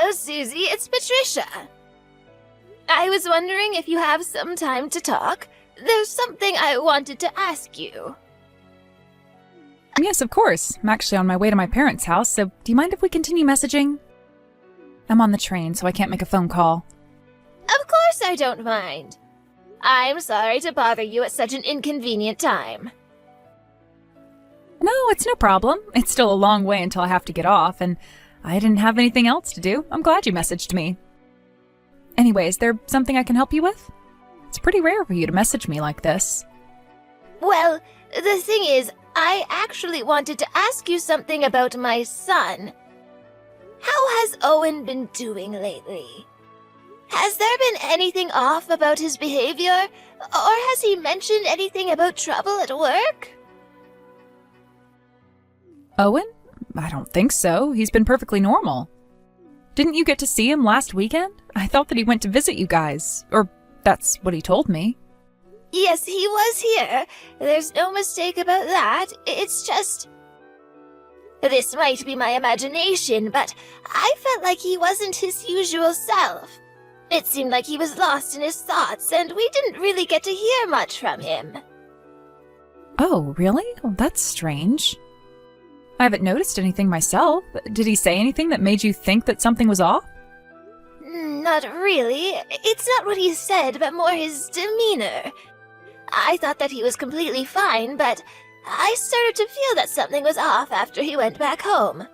Hello, Susie. It's Patricia. I was wondering if you have some time to talk. There's something I wanted to ask you. Yes, of course. I'm actually on my way to my parents' house, so do you mind if we continue messaging? I'm on the train, so I can't make a phone call. Of course I don't mind. I'm sorry to bother you at such an inconvenient time. No, it's no problem. It's still a long way until I have to get off, and I didn't have anything else to do. I'm glad you messaged me. Anyway, is there something I can help you with? It's pretty rare for you to message me like this. Well, the thing is, I actually wanted to ask you something about my son. How has Owen been doing lately? Has there been anything off about his behavior? Or has he mentioned anything about trouble at work? Owen? I don't think so. He's been perfectly normal. Didn't you get to see him last weekend? I thought that he went to visit you guys. Or that's what he told me. Yes, he was here. There's no mistake about that. It's just... This might be my imagination, but I felt like he wasn't his usual self. It seemed like he was lost in his thoughts, and we didn't really get to hear much from him. Oh, really? Well, that's strange. I haven't noticed anything myself. Did he say anything that made you think that something was off? Not really. It's not what he said, but more his demeanor. I thought that he was completely fine, but I started to feel that something was off after he went back home.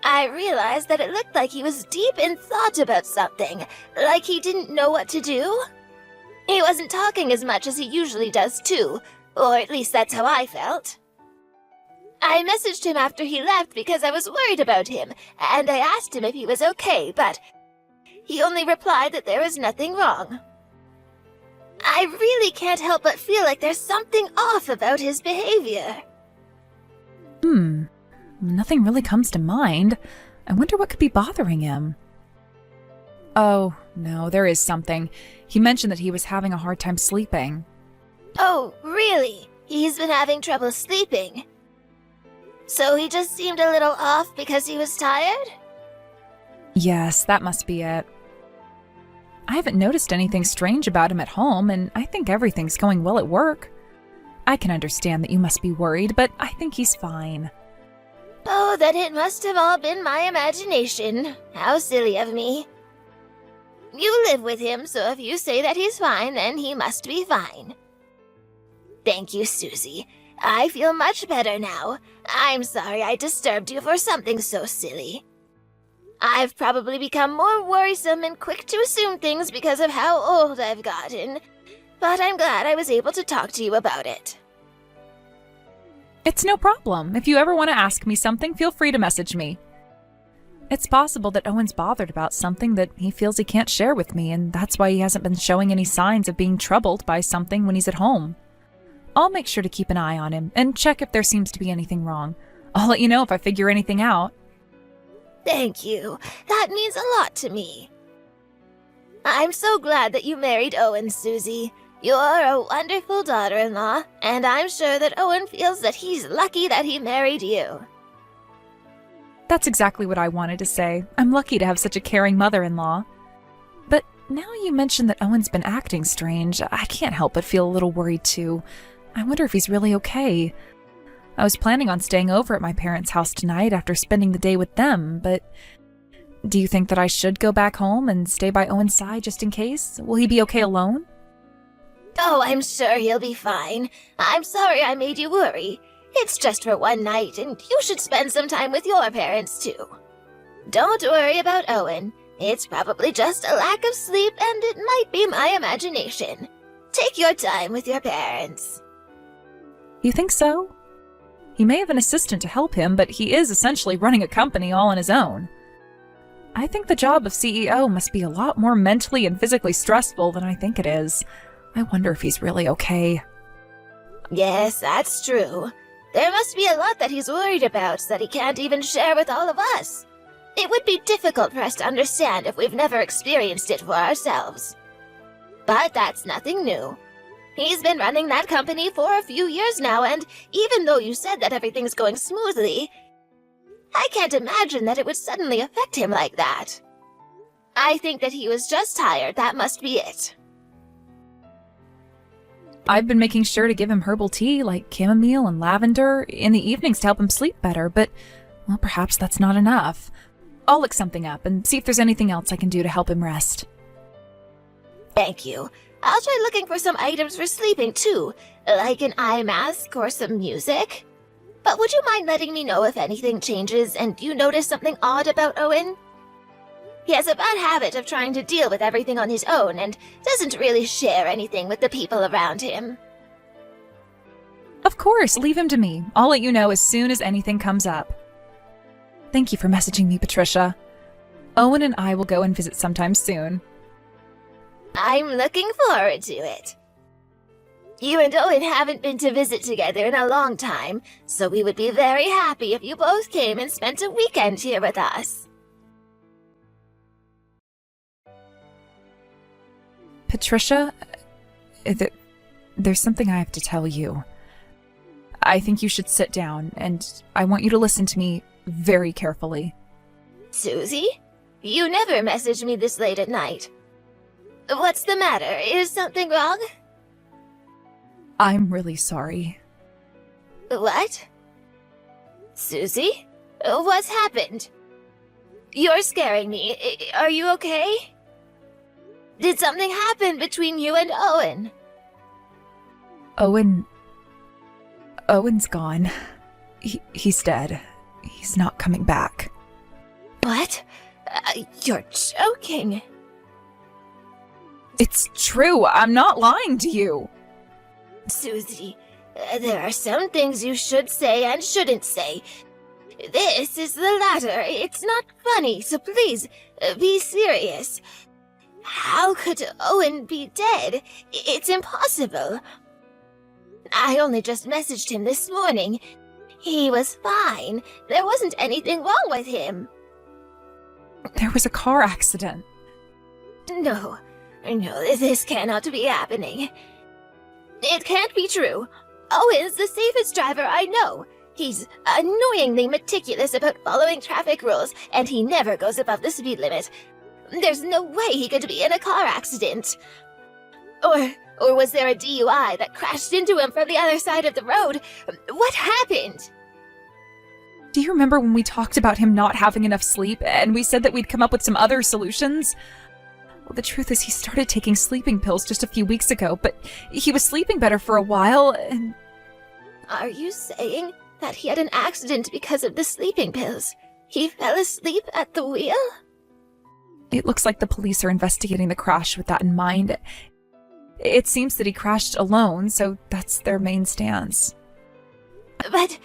I realized that it looked like he was deep in thought about something, like he didn't know what to do. He wasn't talking as much as he usually does too, or at least that's how I felt. I messaged him after he left because I was worried about him, and I asked him if he was okay, but he only replied that there was nothing wrong. I really can't help but feel like there's something off about his behavior. Nothing really comes to mind. I wonder what could be bothering him. Oh, no, there is something. He mentioned that he was having a hard time sleeping. Oh, really? He's been having trouble sleeping? So he just seemed a little off because he was tired? Yes, that must be it. I haven't noticed anything strange about him at home, and I think everything's going well at work. I can understand that you must be worried, but I think he's fine. Oh, then it must have all been my imagination. How silly of me. You live with him, so if you say that he's fine, then he must be fine. Thank you, Susie. I feel much better now. I'm sorry I disturbed you for something so silly. I've probably become more worrisome and quick to assume things because of how old I've gotten, but I'm glad I was able to talk to you about it. It's no problem. If you ever want to ask me something, feel free to message me. It's possible that Owen's bothered about something that he feels he can't share with me, and that's why he hasn't been showing any signs of being troubled by something when he's at home. I'll make sure to keep an eye on him and check if there seems to be anything wrong. I'll let you know if I figure anything out. Thank you. That means a lot to me. I'm so glad that you married Owen, Susie. You're a wonderful daughter-in-law, and I'm sure that Owen feels that he's lucky that he married you. That's exactly what I wanted to say. I'm lucky to have such a caring mother-in-law. But now you mention that Owen's been acting strange, I can't help but feel a little worried too. I wonder if he's really okay. I was planning on staying over at my parents' house tonight after spending the day with them, but do you think that I should go back home and stay by Owen's side just in case? Will he be okay alone? Oh, I'm sure he'll be fine. I'm sorry I made you worry. It's just for one night, and you should spend some time with your parents, too. Don't worry about Owen. It's probably just a lack of sleep, and it might be my imagination. Take your time with your parents. You think so? He may have an assistant to help him, but he is essentially running a company all on his own. I think the job of CEO must be a lot more mentally and physically stressful than I think it is. I wonder if he's really okay. Yes, that's true. There must be a lot that he's worried about that he can't even share with all of us. It would be difficult for us to understand if we've never experienced it for ourselves. But that's nothing new. He's been running that company for a few years now, and even though you said that everything's going smoothly, I can't imagine that it would suddenly affect him like that. I think that he was just tired, that must be it. I've been making sure to give him herbal tea like chamomile and lavender in the evenings to help him sleep better, but, well, perhaps that's not enough. I'll look something up and see if there's anything else I can do to help him rest. Thank you. I'll try looking for some items for sleeping too, like an eye mask or some music. But would you mind letting me know if anything changes and you notice something odd about Owen? He has a bad habit of trying to deal with everything on his own and doesn't really share anything with the people around him. Of course, leave him to me. I'll let you know as soon as anything comes up. Thank you for messaging me, Patricia. Owen and I will go and visit sometime soon. I'm looking forward to it. You and Owen haven't been to visit together in a long time, so we would be very happy if you both came and spent a weekend here with us. Patricia, there's something I have to tell you. I think you should sit down, and I want you to listen to me very carefully. Susie? You never messaged me this late at night. What's the matter? Is something wrong? I'm really sorry. What? Susie? What's happened? You're scaring me. Are you okay? Did something happen between you and Owen? Owen's gone. He's dead. He's not coming back. What? You're joking. It's true. I'm not lying to you. Susie, there are some things you should say and shouldn't say. This is the latter. It's not funny, so please, be serious. How could Owen be dead? It's impossible. I only just messaged him this morning. He was fine. There wasn't anything wrong with him. There was a car accident. No, this cannot be happening. It can't be true. Owen's the safest driver I know. He's annoyingly meticulous about following traffic rules, and he never goes above the speed limit. There's no way he could be in a car accident. Or was there a DUI that crashed into him from the other side of the road? What happened? Do you remember when we talked about him not having enough sleep, and we said that we'd come up with some other solutions? Well, the truth is he started taking sleeping pills just a few weeks ago, but he was sleeping better for a while, and... Are you saying that he had an accident because of the sleeping pills? He fell asleep at the wheel? It looks like the police are investigating the crash with that in mind. It seems that he crashed alone, so that's their main stance. But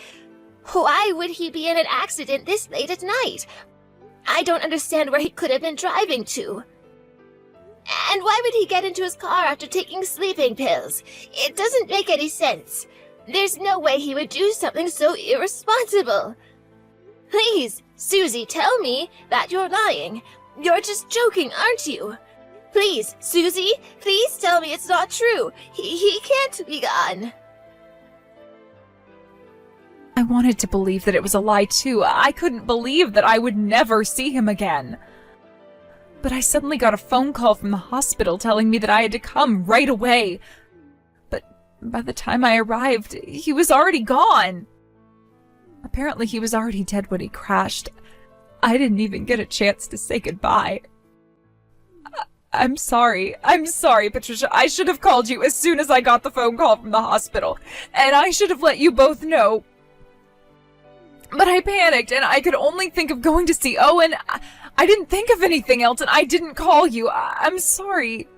why would he be in an accident this late at night? I don't understand where he could have been driving to. And why would he get into his car after taking sleeping pills? It doesn't make any sense. There's no way he would do something so irresponsible. Please, Susie, tell me that you're lying. You're just joking, aren't you? Please, Susie, please tell me it's not true. He can't be gone. I wanted to believe that it was a lie too. I couldn't believe that I would never see him again. But I suddenly got a phone call from the hospital telling me that I had to come right away. But by the time I arrived, he was already gone. Apparently he was already dead when he crashed. I didn't even get a chance to say goodbye. I'm sorry. I'm sorry, Patricia. I should have called you as soon as I got the phone call from the hospital. And I should have let you both know. But I panicked, and I could only think of going to see Owen. I didn't think of anything else, and I didn't call you. I'm sorry.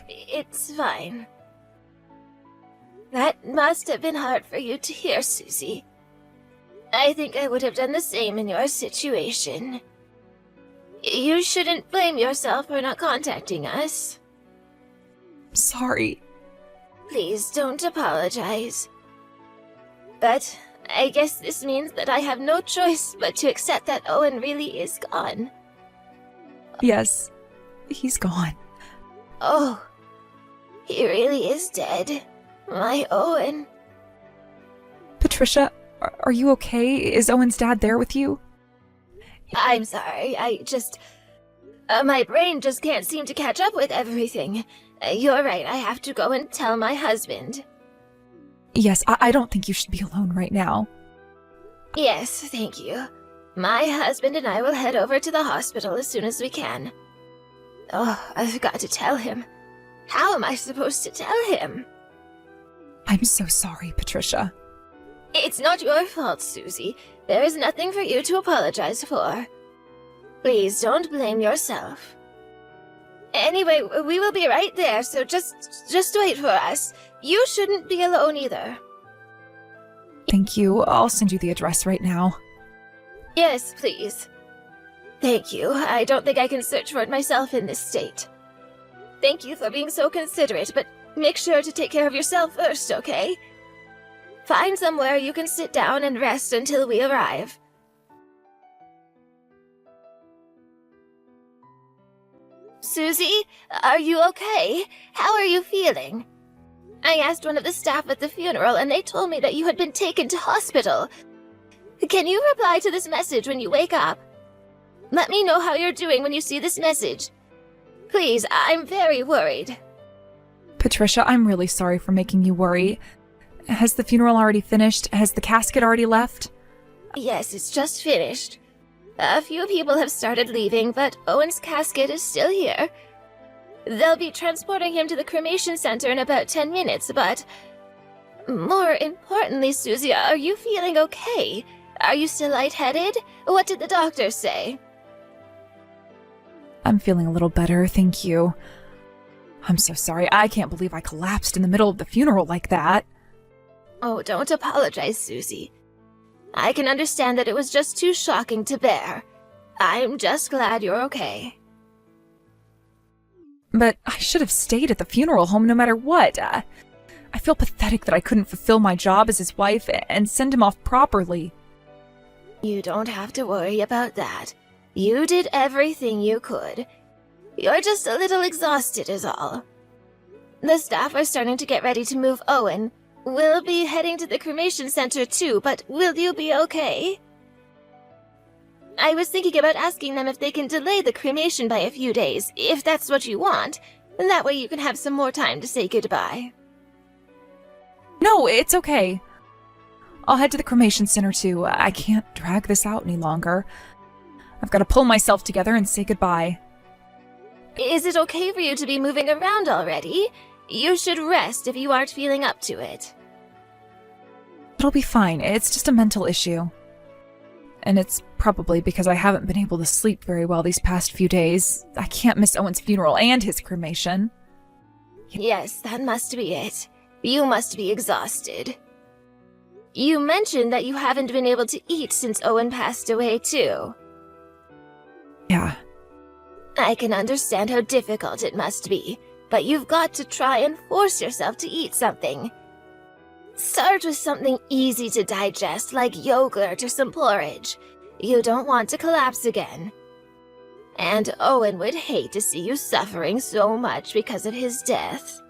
It's fine. That must have been hard for you to hear, Susie. I think I would have done the same in your situation. You shouldn't blame yourself for not contacting us. Sorry. Please don't apologize. But I guess this means that I have no choice but to accept that Owen really is gone. Yes, he's gone. Oh, he really is dead. My Owen. Patricia, Are you okay? Is Owen's dad there with you? I'm sorry, my brain just can't seem to catch up with everything. You're right, I have to go and tell my husband. Yes, I don't think you should be alone right now. Yes, thank you. My husband and I will head over to the hospital as soon as we can. Oh, I've got to tell him. How am I supposed to tell him? I'm so sorry, Patricia. It's not your fault, Susie. There is nothing for you to apologize for. Please don't blame yourself. Anyway, we will be right there, so just wait for us. You shouldn't be alone either. Thank you. I'll send you the address right now. Yes, please. Thank you. I don't think I can search for it myself in this state. Thank you for being so considerate, but make sure to take care of yourself first, okay? Find somewhere you can sit down and rest until we arrive. Susie, are you okay? How are you feeling? I asked one of the staff at the funeral, and they told me that you had been taken to hospital. Can you reply to this message when you wake up? Let me know how you're doing when you see this message. Please, I'm very worried. Patricia, I'm really sorry for making you worry. Has the funeral already finished? Has the casket already left? Yes, it's just finished. A few people have started leaving, but Owen's casket is still here. They'll be transporting him to the cremation center in about 10 minutes, but... More importantly, Susie, are you feeling okay? Are you still lightheaded? What did the doctor say? I'm feeling a little better, thank you. I'm so sorry. I can't believe I collapsed in the middle of the funeral like that. Oh, don't apologize, Susie. I can understand that it was just too shocking to bear. I'm just glad you're okay. But I should have stayed at the funeral home no matter what. I feel pathetic that I couldn't fulfill my job as his wife and send him off properly. You don't have to worry about that. You did everything you could. You're just a little exhausted is all. The staff are starting to get ready to move Owen. We'll be heading to the cremation center too, but will you be okay? I was thinking about asking them if they can delay the cremation by a few days, if that's what you want. That way you can have some more time to say goodbye. No, it's okay. I'll head to the cremation center too. I can't drag this out any longer. I've got to pull myself together and say goodbye. Is it okay for you to be moving around already? You should rest if you aren't feeling up to it. It'll be fine. It's just a mental issue. And it's probably because I haven't been able to sleep very well these past few days. I can't miss Owen's funeral and his cremation. Yes, that must be it. You must be exhausted. You mentioned that you haven't been able to eat since Owen passed away, too. Yeah. I can understand how difficult it must be, but you've got to try and force yourself to eat something. Start with something easy to digest, like yogurt or some porridge. You don't want to collapse again. And Owen would hate to see you suffering so much because of his death.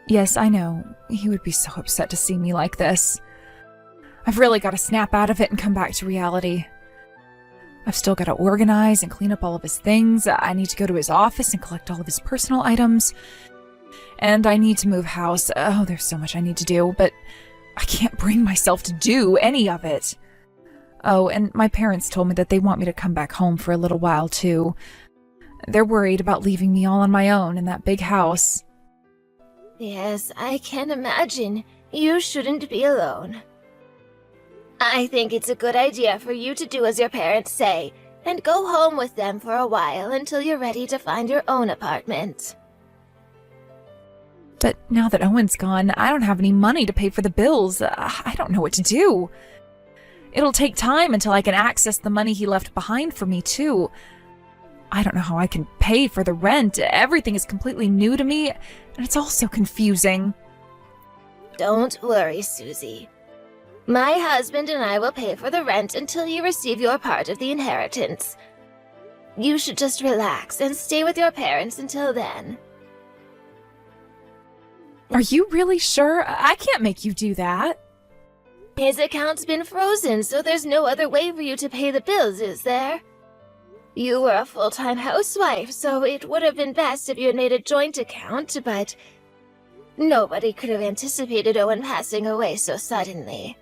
Yes, I know. He would be so upset to see me like this. I've really got to snap out of it and come back to reality. I've still got to organize and clean up all of his things. I need to go to his office and collect all of his personal items. And I need to move house. Oh, there's so much I need to do, but I can't bring myself to do any of it. Oh, and my parents told me that they want me to come back home for a little while, too. They're worried about leaving me all on my own in that big house. Yes, I can imagine. You shouldn't be alone. I think it's a good idea for you to do as your parents say, and go home with them for a while until you're ready to find your own apartment. But now that Owen's gone, I don't have any money to pay for the bills. I don't know what to do. It'll take time until I can access the money he left behind for me, too. I don't know how I can pay for the rent. Everything is completely new to me, and it's all so confusing. Don't worry, Susie. My husband and I will pay for the rent until you receive your part of the inheritance. You should just relax and stay with your parents until then. Are you really sure? I can't make you do that. His account's been frozen, so there's no other way for you to pay the bills, is there? You were a full-time housewife, so it would have been best if you had made a joint account, but nobody could have anticipated Owen passing away so suddenly.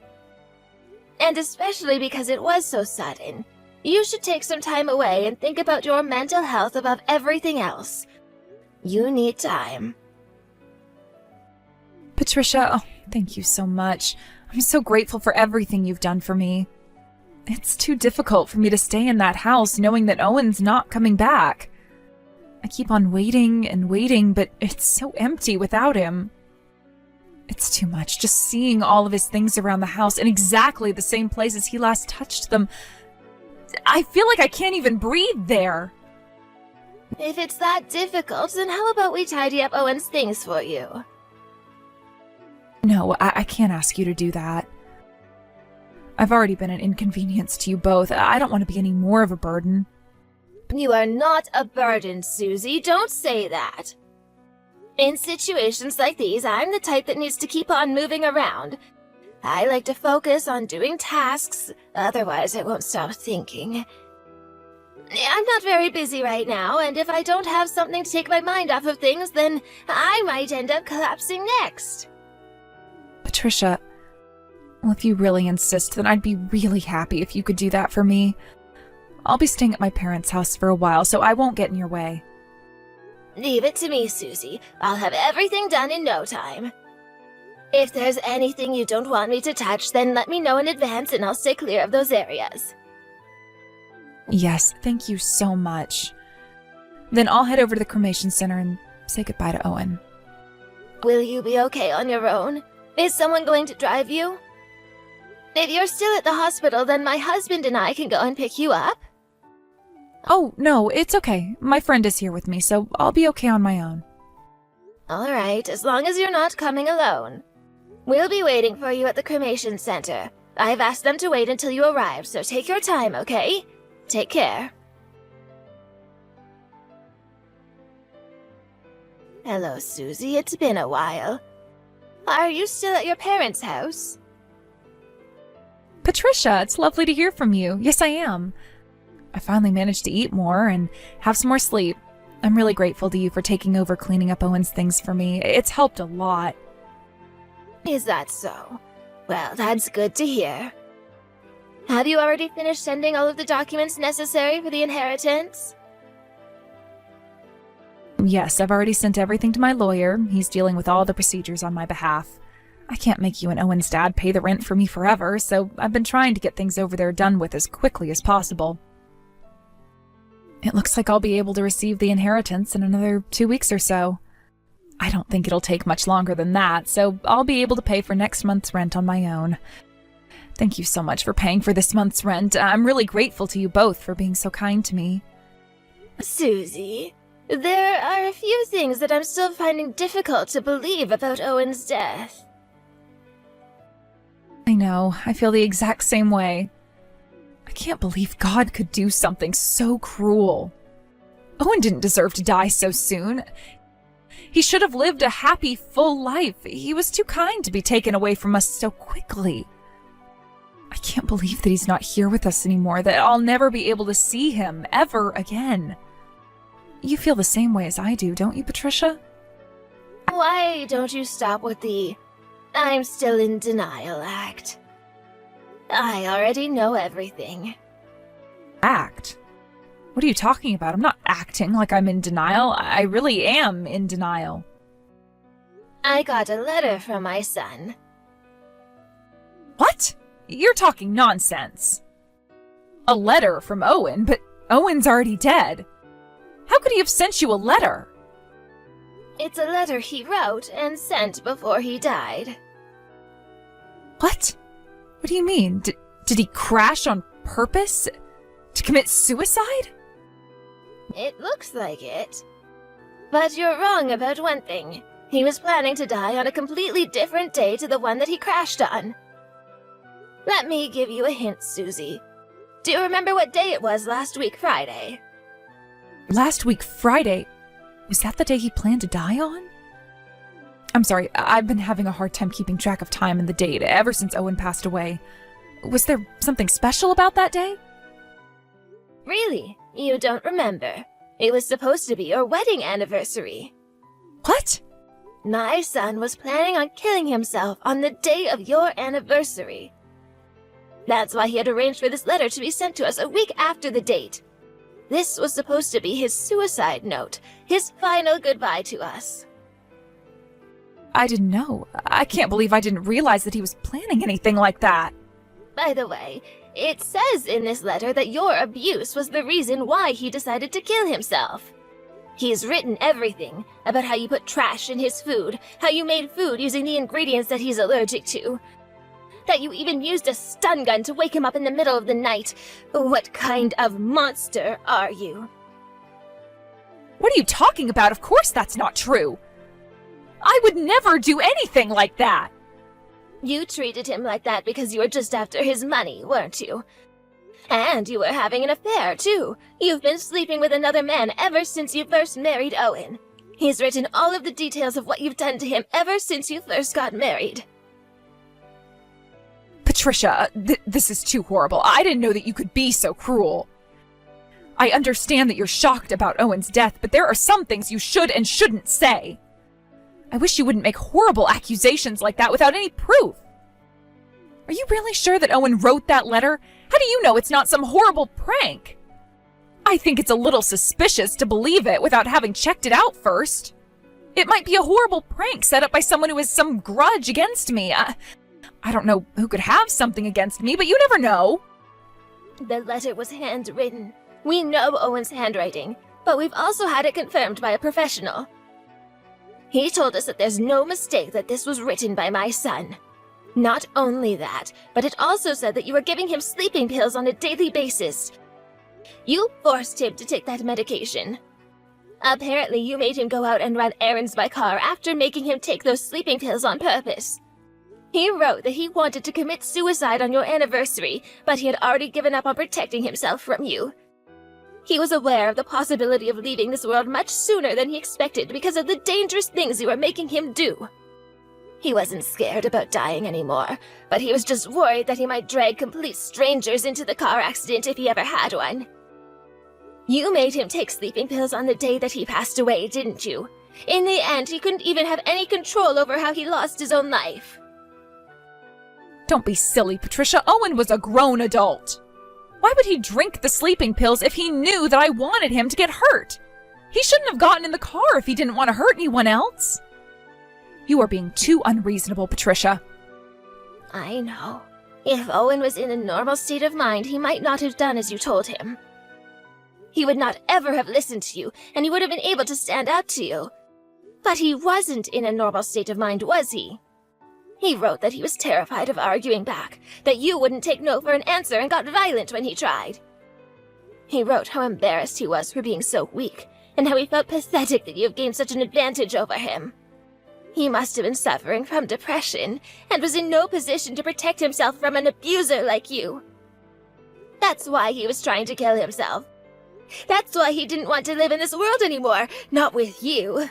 And especially because it was so sudden, you should take some time away and think about your mental health above everything else. You need time. Patricia, oh, thank you so much. I'm so grateful for everything you've done for me. It's too difficult for me to stay in that house knowing that Owen's not coming back. I keep on waiting and waiting, but it's so empty without him. It's too much, just seeing all of his things around the house in exactly the same place as he last touched them. I feel like I can't even breathe there. If it's that difficult, then how about we tidy up Owen's things for you? No, I can't ask you to do that. I've already been an inconvenience to you both. I don't want to be any more of a burden. You are not a burden, Susie. Don't say that. In situations like these, I'm the type that needs to keep on moving around. I like to focus on doing tasks, otherwise I won't stop thinking. I'm not very busy right now, and if I don't have something to take my mind off of things, then I might end up collapsing next. Patricia, well, if you really insist, then I'd be really happy if you could do that for me. I'll be staying at my parents' house for a while, so I won't get in your way. Leave it to me, Susie. I'll have everything done in no time. If there's anything you don't want me to touch, then let me know in advance and I'll stay clear of those areas. Yes, thank you so much. Then I'll head over to the cremation center and say goodbye to Owen. Will you be okay on your own? Is someone going to drive you? If you're still at the hospital, then my husband and I can go and pick you up. Oh, no, it's okay. My friend is here with me, so I'll be okay on my own. All right, as long as you're not coming alone. We'll be waiting for you at the cremation center. I've asked them to wait until you arrive, so take your time, okay? Take care. Hello, Susie. It's been a while. Are you still at your parents' house? Patricia, it's lovely to hear from you. Yes, I am. I finally managed to eat more and have some more sleep. I'm really grateful to you for taking over cleaning up Owen's things for me. It's helped a lot. Is that so? Well, that's good to hear. Have you already finished sending all of the documents necessary for the inheritance? Yes, I've already sent everything to my lawyer. He's dealing with all the procedures on my behalf. I can't make you and Owen's dad pay the rent for me forever, so I've been trying to get things over there done with as quickly as possible. It looks like I'll be able to receive the inheritance in another 2 weeks or so. I don't think it'll take much longer than that, so I'll be able to pay for next month's rent on my own. Thank you so much for paying for this month's rent. I'm really grateful to you both for being so kind to me. Susie, there are a few things that I'm still finding difficult to believe about Owen's death. I know, I feel the exact same way. I can't believe God could do something so cruel. Owen didn't deserve to die so soon. He should have lived a happy, full life. He was too kind to be taken away from us so quickly. I can't believe that he's not here with us anymore, that I'll never be able to see him ever again. You feel the same way as I do, don't you, Patricia? Why don't you stop with the "I'm still in denial" act? I already know everything. Act? What are you talking about? I'm not acting like I'm in denial. I really am in denial. I got a letter from my son. What? You're talking nonsense. A letter from Owen, but Owen's already dead. How could he have sent you a letter? It's a letter he wrote and sent before he died. What? What do you mean? Did he crash on purpose? To commit suicide? It looks like it. But you're wrong about one thing. He was planning to die on a completely different day to the one that he crashed on. Let me give you a hint, Susie. Do you remember what day it was last week Friday? Last week Friday? Was that the day he planned to die on? I'm sorry, I've been having a hard time keeping track of time and the date ever since Owen passed away. Was there something special about that day? Really? You don't remember? It was supposed to be your wedding anniversary. What? My son was planning on killing himself on the day of your anniversary. That's why he had arranged for this letter to be sent to us a week after the date. This was supposed to be his suicide note, his final goodbye to us. I didn't know. I can't believe I didn't realize that he was planning anything like that. By the way, it says in this letter that your abuse was the reason why he decided to kill himself. He's written everything about how you put trash in his food, how you made food using the ingredients that he's allergic to, that you even used a stun gun to wake him up in the middle of the night. What kind of monster are you? What are you talking about? Of course that's not true. I would never do anything like that. You treated him like that because you were just after his money, weren't you? And you were having an affair, too. You've been sleeping with another man ever since you first married Owen. He's written all of the details of what you've done to him ever since you first got married. Patricia, this is too horrible. I didn't know that you could be so cruel. I understand that you're shocked about Owen's death, but there are some things you should and shouldn't say. I wish you wouldn't make horrible accusations like that without any proof. Are you really sure that Owen wrote that letter? How do you know it's not some horrible prank? I think it's a little suspicious to believe it without having checked it out first. It might be a horrible prank set up by someone who has some grudge against me. I don't know who could have something against me, but you never know. The letter was handwritten. We know Owen's handwriting, but we've also had it confirmed by a professional. He told us that there's no mistake that this was written by my son. Not only that, but it also said that you were giving him sleeping pills on a daily basis. You forced him to take that medication. Apparently, you made him go out and run errands by car after making him take those sleeping pills on purpose. He wrote that he wanted to commit suicide on your anniversary, but he had already given up on protecting himself from you. He was aware of the possibility of leaving this world much sooner than he expected because of the dangerous things you were making him do. He wasn't scared about dying anymore, but he was just worried that he might drag complete strangers into the car accident if he ever had one. You made him take sleeping pills on the day that he passed away, didn't you? In the end, he couldn't even have any control over how he lost his own life. Don't be silly, Patricia. Owen was a grown adult. Why would he drink the sleeping pills if he knew that I wanted him to get hurt? He shouldn't have gotten in the car if he didn't want to hurt anyone else. You are being too unreasonable, Patricia. I know. If Owen was in a normal state of mind, he might not have done as you told him. He would not ever have listened to you, and he would have been able to stand up to you. But he wasn't in a normal state of mind, was he? He wrote that he was terrified of arguing back, that you wouldn't take no for an answer and got violent when he tried. He wrote how embarrassed he was for being so weak, and how he felt pathetic that you have gained such an advantage over him. He must have been suffering from depression, and was in no position to protect himself from an abuser like you. That's why he was trying to kill himself. That's why he didn't want to live in this world anymore, not with you.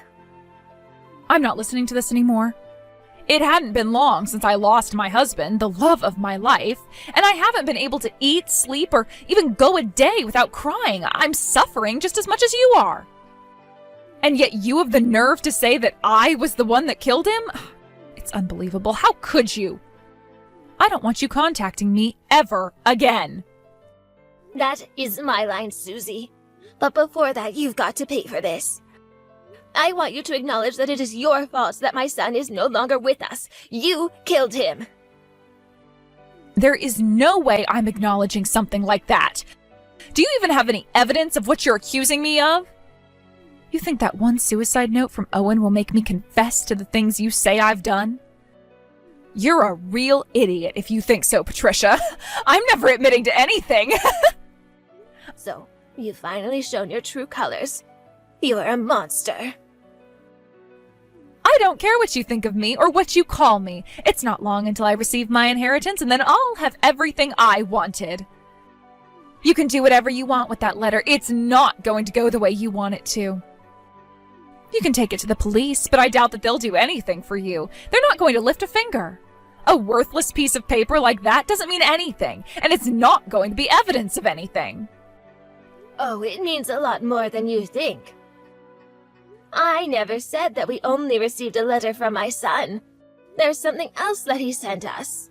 I'm not listening to this anymore. It hadn't been long since I lost my husband, the love of my life, and I haven't been able to eat, sleep, or even go a day without crying. I'm suffering just as much as you are. And yet you have the nerve to say that I was the one that killed him? It's unbelievable. How could you? I don't want you contacting me ever again. That is my line, Susie. But before that, you've got to pay for this. I want you to acknowledge that it is your fault that my son is no longer with us. You killed him. There is no way I'm acknowledging something like that. Do you even have any evidence of what you're accusing me of? You think that one suicide note from Owen will make me confess to the things you say I've done? You're a real idiot if you think so, Patricia. I'm never admitting to anything. So, you've finally shown your true colors. You're a monster. I don't care what you think of me or what you call me. It's not long until I receive my inheritance, and then I'll have everything I wanted. You can do whatever you want with that letter. It's not going to go the way you want it to. You can take it to the police, but I doubt that they'll do anything for you. They're not going to lift a finger. A worthless piece of paper like that doesn't mean anything, and it's not going to be evidence of anything. Oh, it means a lot more than you think. I never said that we only received a letter from my son. There's something else that he sent us.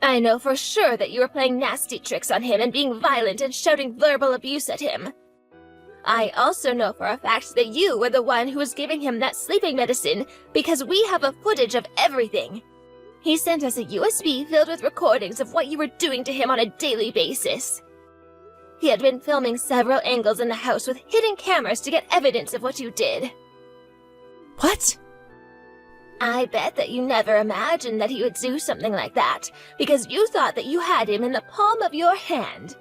I know for sure that you were playing nasty tricks on him and being violent and shouting verbal abuse at him. I also know for a fact that you were the one who was giving him that sleeping medicine because we have a footage of everything. He sent us a USB filled with recordings of what you were doing to him on a daily basis. He had been filming several angles in the house with hidden cameras to get evidence of what you did. What? I bet that you never imagined that he would do something like that, because you thought that you had him in the palm of your hand.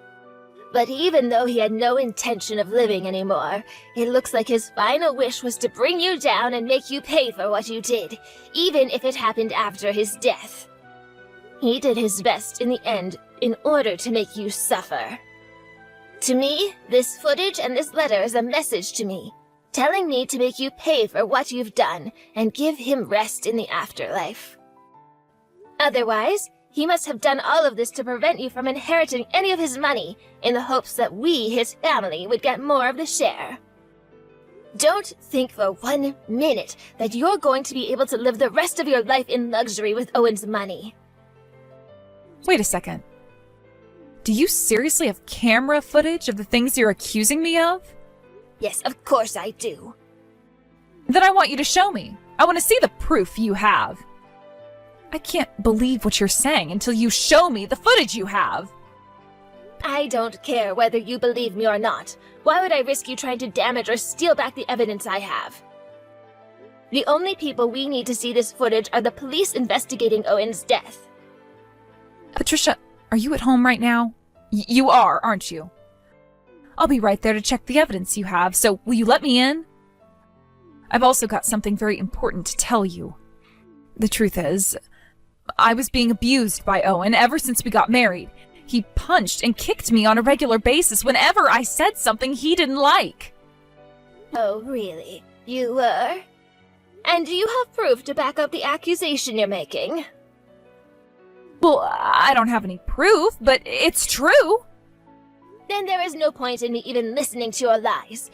But even though he had no intention of living anymore, it looks like his final wish was to bring you down and make you pay for what you did, even if it happened after his death. He did his best in the end in order to make you suffer. To me, this footage and this letter is a message to me, telling me to make you pay for what you've done and give him rest in the afterlife. Otherwise, he must have done all of this to prevent you from inheriting any of his money in the hopes that we, his family, would get more of the share. Don't think for 1 minute that you're going to be able to live the rest of your life in luxury with Owen's money. Wait a second. Do you seriously have camera footage of the things you're accusing me of? Yes, of course I do. Then I want you to show me. I want to see the proof you have. I can't believe what you're saying until you show me the footage you have. I don't care whether you believe me or not. Why would I risk you trying to damage or steal back the evidence I have? The only people we need to see this footage are the police investigating Owen's death. Patricia, are you at home right now? You are, aren't you? I'll be right there to check the evidence you have, so will you let me in? I've also got something very important to tell you. The truth is, I was being abused by Owen ever since we got married. He punched and kicked me on a regular basis whenever I said something he didn't like. Oh, really? You were? And do you have proof to back up the accusation you're making? Well, I don't have any proof, but it's true. Then there is no point in me even listening to your lies.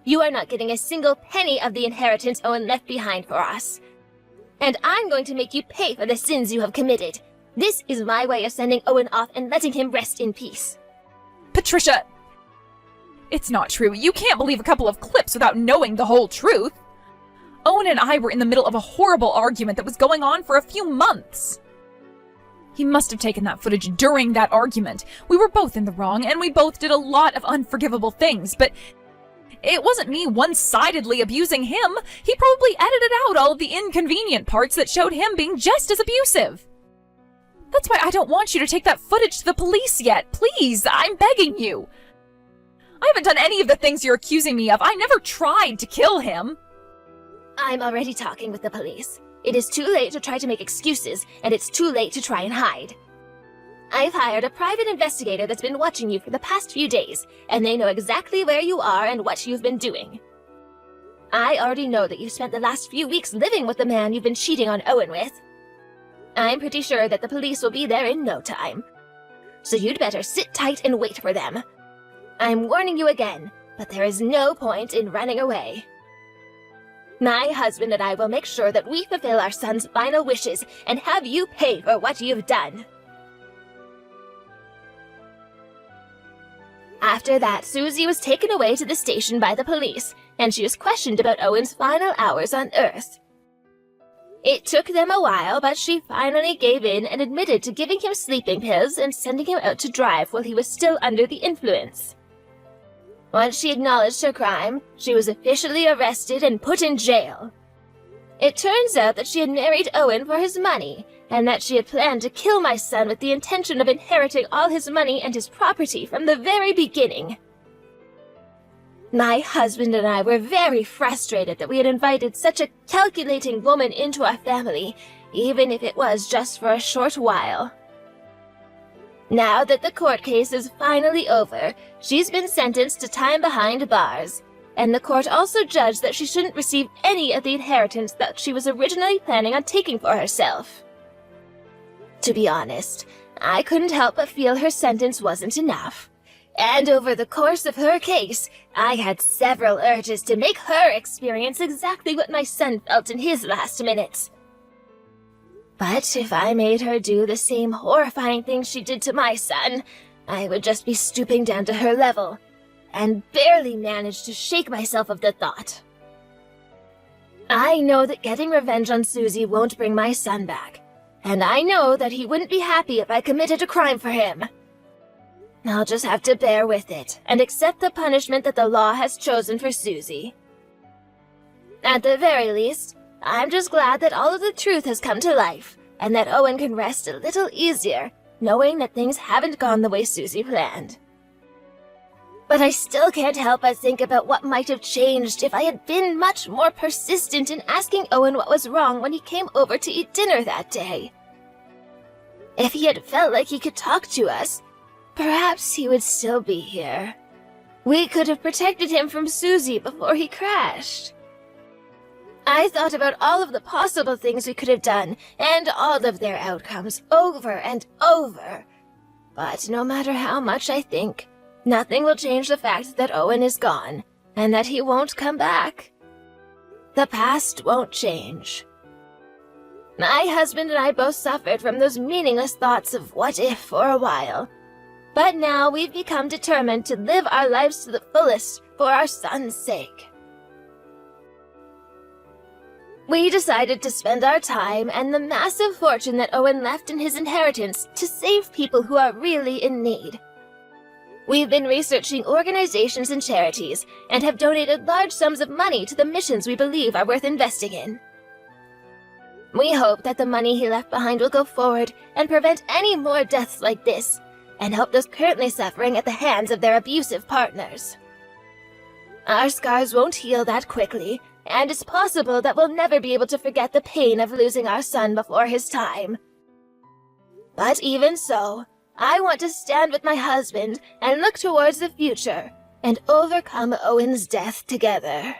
You are not getting a single penny of the inheritance Owen left behind for us. And I'm going to make you pay for the sins you have committed. This is my way of sending Owen off and letting him rest in peace. Patricia, it's not true. You can't believe a couple of clips without knowing the whole truth. Owen and I were in the middle of a horrible argument that was going on for a few months. He must have taken that footage during that argument. We were both in the wrong, and we both did a lot of unforgivable things, but it wasn't me one-sidedly abusing him. He probably edited out all of the inconvenient parts that showed him being just as abusive. That's why I don't want you to take that footage to the police yet. Please, I'm begging you. I haven't done any of the things you're accusing me of. I never tried to kill him. I'm already talking with the police. It is too late to try to make excuses, and it's too late to try and hide. I've hired a private investigator that's been watching you for the past few days, and they know exactly where you are and what you've been doing. I already know that you've spent the last few weeks living with the man you've been cheating on Owen with. I'm pretty sure that the police will be there in no time. So you'd better sit tight and wait for them. I'm warning you again, but there is no point in running away. My husband and I will make sure that we fulfill our son's final wishes and have you pay for what you've done. After that, Susie was taken away to the station by the police, and she was questioned about Owen's final hours on Earth. It took them a while, but she finally gave in and admitted to giving him sleeping pills and sending him out to drive while he was still under the influence. Once she acknowledged her crime, she was officially arrested and put in jail. It turns out that she had married Owen for his money, and that she had planned to kill my son with the intention of inheriting all his money and his property from the very beginning. My husband and I were very frustrated that we had invited such a calculating woman into our family, even if it was just for a short while. Now that the court case is finally over, she's been sentenced to time behind bars. and the court also judged that she shouldn't receive any of the inheritance that she was originally planning on taking for herself. To be honest, I couldn't help but feel her sentence wasn't enough. And over the course of her case, I had several urges to make her experience exactly what my son felt in his last minutes. But if I made her do the same horrifying thing she did to my son, I would just be stooping down to her level, and barely manage to shake myself of the thought. I know that getting revenge on Susie won't bring my son back, and I know that he wouldn't be happy if I committed a crime for him. I'll just have to bear with it and accept the punishment that the law has chosen for Susie. At the very least, I'm just glad that all of the truth has come to life, and that Owen can rest a little easier, knowing that things haven't gone the way Susie planned. But I still can't help but think about what might have changed if I had been much more persistent in asking Owen what was wrong when he came over to eat dinner that day. If he had felt like he could talk to us, perhaps he would still be here. We could have protected him from Susie before he crashed. I thought about all of the possible things we could have done, and all of their outcomes, over and over. But no matter how much I think, nothing will change the fact that Owen is gone, and that he won't come back. The past won't change. My husband and I both suffered from those meaningless thoughts of what if for a while. But now we've become determined to live our lives to the fullest for our son's sake. We decided to spend our time and the massive fortune that Owen left in his inheritance to save people who are really in need. We've been researching organizations and charities and have donated large sums of money to the missions we believe are worth investing in. We hope that the money he left behind will go forward and prevent any more deaths like this, and help those currently suffering at the hands of their abusive partners. Our scars won't heal that quickly, and it's possible that we'll never be able to forget the pain of losing our son before his time. But even so, I want to stand with my husband and look towards the future and overcome Owen's death together.